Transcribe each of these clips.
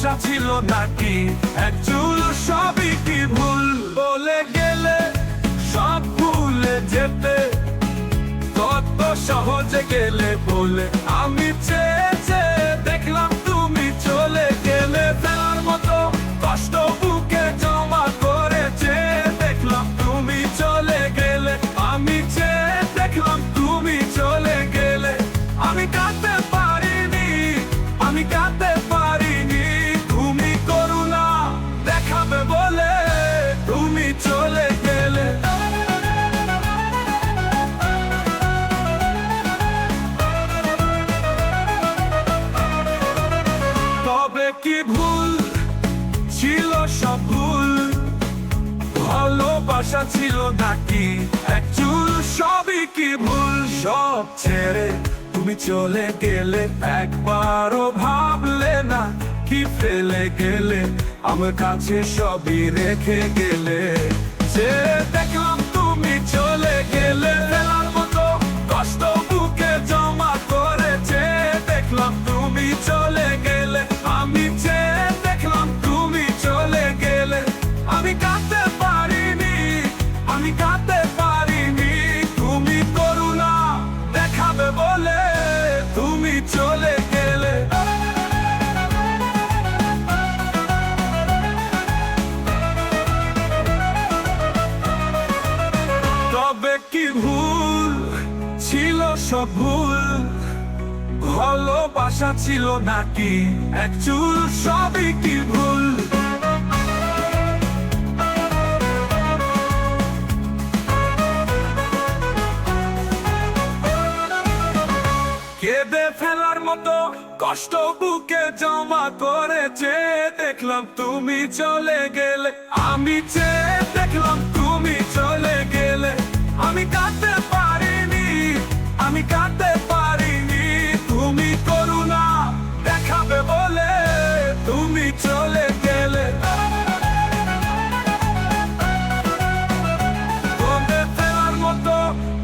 ভালোবাসা ছিল নাকি এক চুল সবই কি ভুল বলে গেলে সব ভুলে যেতে কত সহজে গেলে বলে আমি চেয়ে চেয়ে দেখলাম তুমি চলে গেলে ফেলার মতো কষ্ট বুকে জমা করেছে দেখলাম তুমি চলে গেলে আমি চেয়ে দেখলাম তুমি চলে গেলে আমি কাঁদতে পারিনি আমি কাঁদতে পারিনি তুমি করুণা দেখাবে বলে তুমি চলে গেলে তবে কি ভুল ছিল সব ভুল ভালোবাসা ছিল নাকি এক চুল সবই কি ভুল সব ছেড়ে তুমি চলে গেলে একবারও ভাবলে না কি ফেলে গেলে আমার কাছে সবই রেখে গেলে যে দেখলাম তুমি চলে গেলে ফেলার মতো কষ্ট বুকে জমা করেছে দেখলাম তুমি চলে গেলে আমি চেয়ে দেখলাম তুমি চলে গেলে আমি কাঁদতে পারিনি আমি কাঁদতে পারিনি তুমি করুণা দেখাবে বলে তুমি চলে গেলে তবে কি ভুল ছিল সব ভুল ভালোবাসা ছিল নাকি এক চুল সবই কি ভুল কেঁদে ফেলার মতো কষ্ট বুকে জমা করেছে দেখলাম তুমি চলে গেলে আমি চেয়ে দেখলাম তুমি চলে গেলে আমি কাঁদতে পারিনি আমি কাঁদতে পারিনি তুমি করুণা দেখাবে বলে তুমি চলে গেলে কেঁদে ফেলার মতো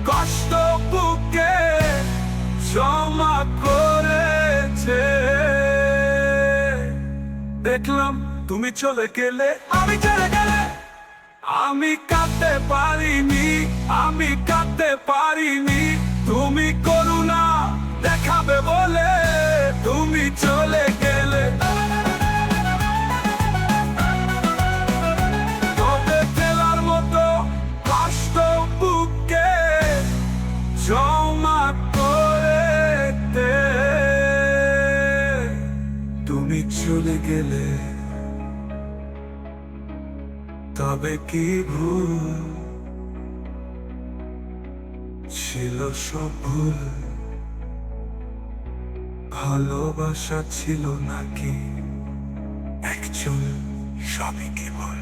কষ্ট বুকে জমা করেছে দেখলাম তুমি চলে গেলে আমি চলে গেলে আমি কাঁদতে পারিনি আমি কাঁদতে পারিনি তুমি করুণা দেখাবে বলে তুমি চলে গেলে কেঁদে ফেলার মতো কষ্ট বুকে জমা তুমি চলে গেলে তবে কি ভুল ছিল সব ভুল ভালোবাসা ছিল নাকি এক চুল সবই কি ভুল।